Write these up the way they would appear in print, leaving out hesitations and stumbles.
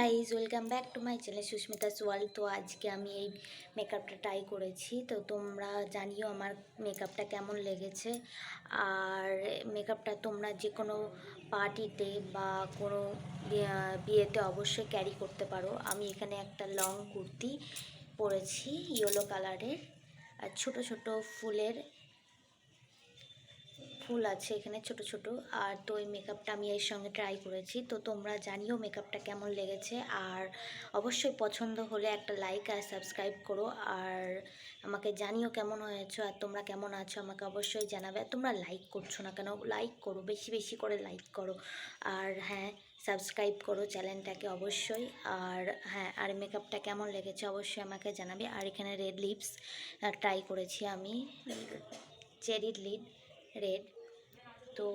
Guys, welcome back to my channel Susmita's world. তো আজকে আমি এই মেকআপটা ট্রাই করেছি, তো তোমরা জানিও আমার মেকআপটা কেমন লেগেছে। আর মেকআপটা তোমরা যে কোনো পার্টিতে বা কোনো বিয়েতে অবশ্যই ক্যারি করতে পারো। আমি এখানে একটা লং কুর্তি পরেছি ইয়েলো কালারের, আর ছোট ছোট ফুল আছে এখানে ছোট ছোট। আর তো এই মেকআপটা আমি এর সঙ্গে ট্রাই করেছি, তো তোমরা জানিও মেকআপটা কেমন লেগেছে। আর অবশ্যই পছন্দ হলে একটা লাইক আর সাবস্ক্রাইব করো, আর আমাকে জানিও কেমন হয়েছে। আর তোমরা কেমন আছো আমাকে অবশ্যই জানাবে। আর তোমরা লাইক করছো না কেন? লাইক করো, বেশি বেশি করে লাইক করো। আর হ্যাঁ, সাবস্ক্রাইব করো চ্যানেলটাকে অবশ্যই। আর হ্যাঁ, আর মেকআপটা কেমন লেগেছে অবশ্যই আমাকে জানাবে। আর এখানে রেড লিপস ট্রাই করেছি আমি, চেরি রেড। তো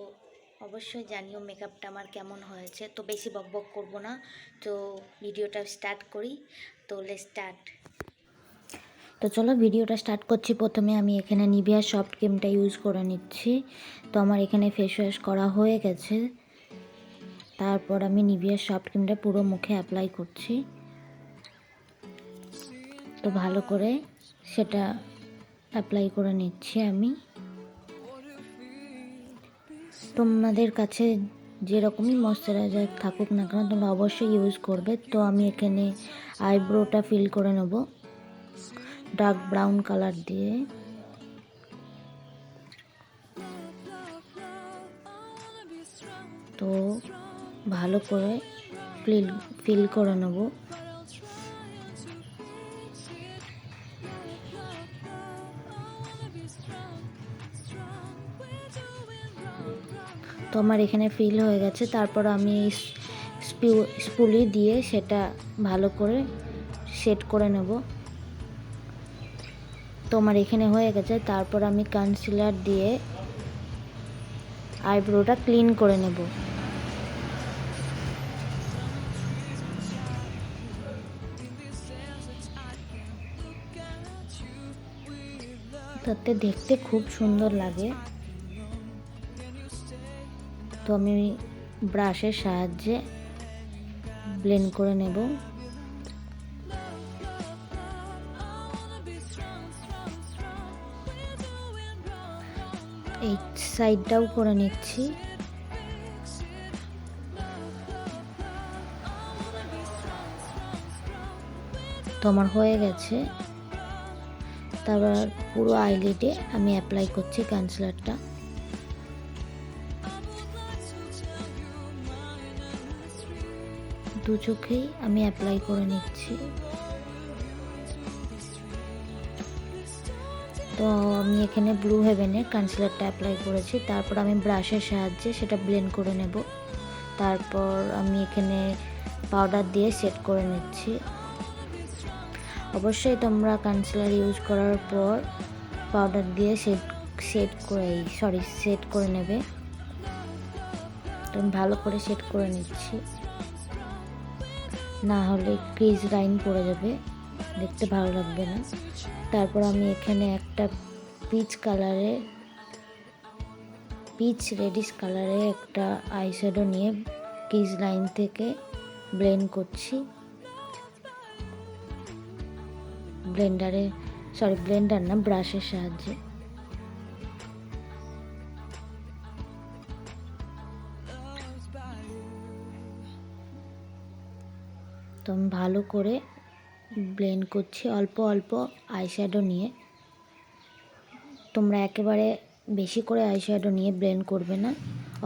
অবশ্যই জানিও মেকআপটা আমার কেমন হয়েছে। তো বেশি বকবক করব না, তো ভিডিওটা স্টার্ট করি। তো লেটস স্টার্ট। তো চলো ভিডিওটা স্টার্ট করছি। প্রথমে আমি এখানে নিভিয়া সফট ক্রিমটা ইউজ করে নিচ্ছি। তো আমার এখানে ফেস ওয়াশ করা হয়ে গেছে। তারপর আমি নিভিয়া সফট ক্রিমটা পুরো মুখে অ্যাপ্লাই করছি। তো ভালো করে সেটা অ্যাপ্লাই করে নিচ্ছি আমি। তোমাদের কাছে যেরকমই ময়শ্চারাইজার থাকুক না কেন তোমরা অবশ্যই ইউজ করবে। তো আমি এখানে আইব্রোটা ফিল করে নেব ডার্ক ব্রাউন কালার দিয়ে। তো ভালো করে ফিল করে নেব। তো আমার এখানে ফিল হয়ে গেছে। তারপর আমি স্পুলি দিয়ে সেটা ভালো করে সেট করে নেব। তো আমার এখানে হয়ে গেছে। তারপর আমি কনসিলার দিয়ে আইব্রোটা ক্লিন করে নেব। তাতে দেখতে খুব সুন্দর লাগে। তো আমি ব্রাশের সাহায্যে ব্লেন্ড করে নেব। এই সাইডটাও করে নিচ্ছি। তো আমার হয়ে গেছে। তারপর পুরো আইলিডে আমি অ্যাপ্লাই করছি কনসিলারটা। দু চোখেই আমি অ্যাপ্লাই করে নিচ্ছি। তো আমি এখানে ব্লু হেভেনের কনসিলারটা অ্যাপ্লাই করেছি। তারপর আমি ব্রাশের সাহায্যে সেটা ব্লেন্ড করে নেব। তারপর আমি এখানে পাউডার দিয়ে সেট করে নিচ্ছি। অবশ্যই তোমরা কনসিলার ইউজ করার পর পাউডার দিয়ে সেট করে নেবে। তো আমি ভালো করে সেট করে নিচ্ছি, না হলে ক্রিজ লাইন পড়ে যাবে, দেখতে ভালো লাগবে না। তারপর আমি এখানে একটা পিচ রেডিশ কালারে একটা আইশ্যাডো নিয়ে ক্রিজ লাইন থেকে ব্লেন্ড করছি ব্রাশের সাহায্যে। তো আমি ভালো করে ব্লেন্ড করছি অল্প অল্প আইশ্যাডো নিয়ে। তোমরা একেবারে বেশি করে আইশ্যাডো নিয়ে ব্লেন্ড করবে না,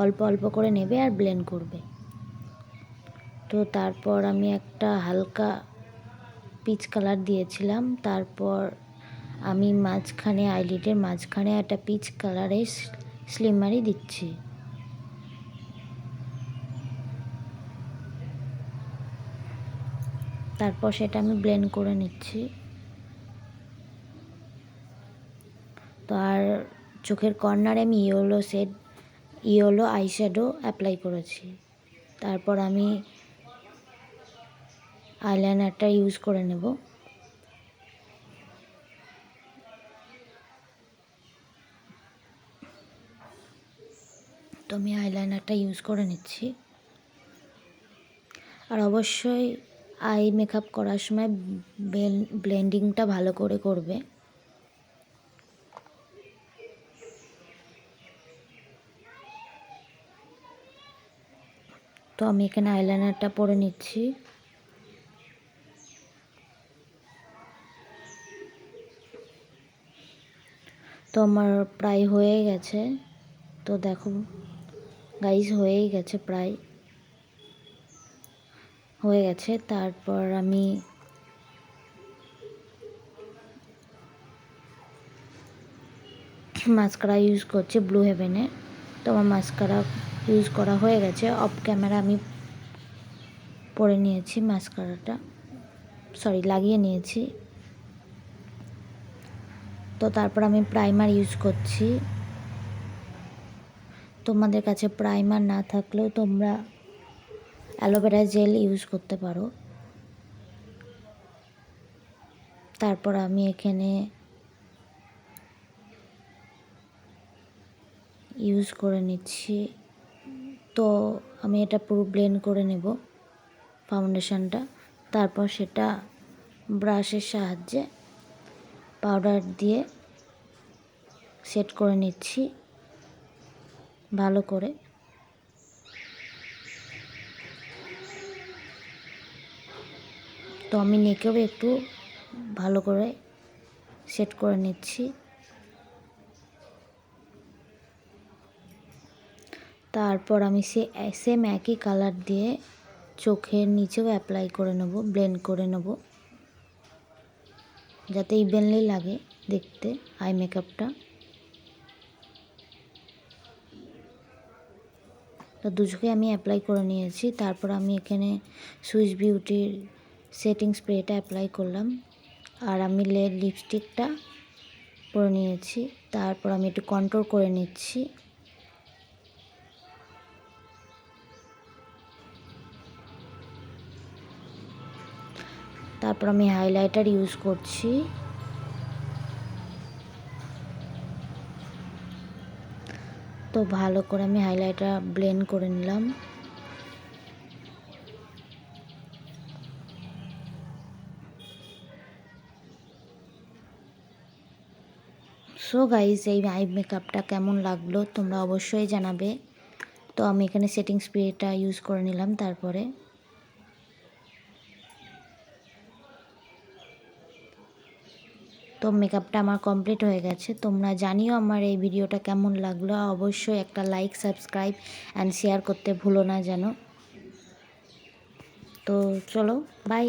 অল্প অল্প করে নেবে আর ব্লেন্ড করবে। তো তারপর আমি একটা হালকা পিচ কালার দিয়েছিলাম। তারপর আমি আইলিডের মাঝখানে একটা পিচ কালারের স্লিমারি দিচ্ছি। তারপর সেটা আমি ব্লেন্ড করে নিচ্ছি। তো আর চোখের কর্নারে আমি ইয়েলো আইশ্যাডো অ্যাপ্লাই করেছি। তারপর আমি আইলাইনারটা ইউজ করে নেব। তো আমি আইলাইনারটা ইউজ করে নিচ্ছি। আর অবশ্যই আই মেকআপ করার সময় ব্লেন্ডিংটা ভালো করে করবে। তো আমি এখানে আইলাইনারটা পরে নিচ্ছি। তো আমার প্রায় হয়ে গেছে, তো দেখো গাইজ হয়েই গেছে, প্রায় হয়ে গেছে। তারপর আমি মাস্কারা ইউজ করছি ব্লু হেভেনের। তো আমার মাস্কারা ইউজ করা হয়ে গেছে, অফ ক্যামেরা আমি পরে নিয়েছি মাস্কারাটা, লাগিয়ে নিয়েছি। তো তারপর আমি প্রাইমার ইউজ করছি। তোমাদের কাছে প্রাইমার না থাকলেও তোমরা অ্যালোভেরা জেল ইউজ করতে পারো। তারপর আমি এখানে ইউজ করে নিচ্ছি। তো আমি এটা পুরো ব্লেন্ড করে নেব ফাউন্ডেশনটা। তারপর সেটা ব্রাশের সাহায্যে পাউডার দিয়ে সেট করে নিচ্ছি ভালো করে। তো আমি নেকেও একটু ভালো করে সেট করে নিচ্ছি। তারপর আমি সেম একই কালার দিয়ে চোখের নিচেও অ্যাপ্লাই করে নেব, ব্লেন্ড করে নেব, যাতে ইভেনলি লাগে দেখতে আই মেকআপটা। তো দুচোখে আমি অ্যাপ্লাই করে নিয়েছি। তারপর আমি এখানে সুইস বিউটির সেটিং স্প্রেটা অ্যাপ্লাই করলাম, আর আমি লিপস্টিকটা পরে নিয়েছি। তারপর আমি একটু কন্ট্রোল করে নিচ্ছি। তারপর আমি হাইলাইটার ইউজ করছি। তো ভালো করে আমি হাইলাইটার ব্লেন্ড করে নিলাম। সো গাইজ, এই আই মেকআপটা কেমন লাগলো তোমরা অবশ্যই জানাবে। তো আমি এখানে সেটিং স্প্রেটা ইউজ করে নিলাম। তারপরে তো মেকআপটা আমার কমপ্লিট হয়ে গেছে। তোমরা জানিও আমার এই ভিডিওটা কেমন লাগলো। অবশ্যই একটা লাইক, সাবস্ক্রাইব অ্যান্ড শেয়ার করতে ভুলো না যেন। তো চলো, বাই।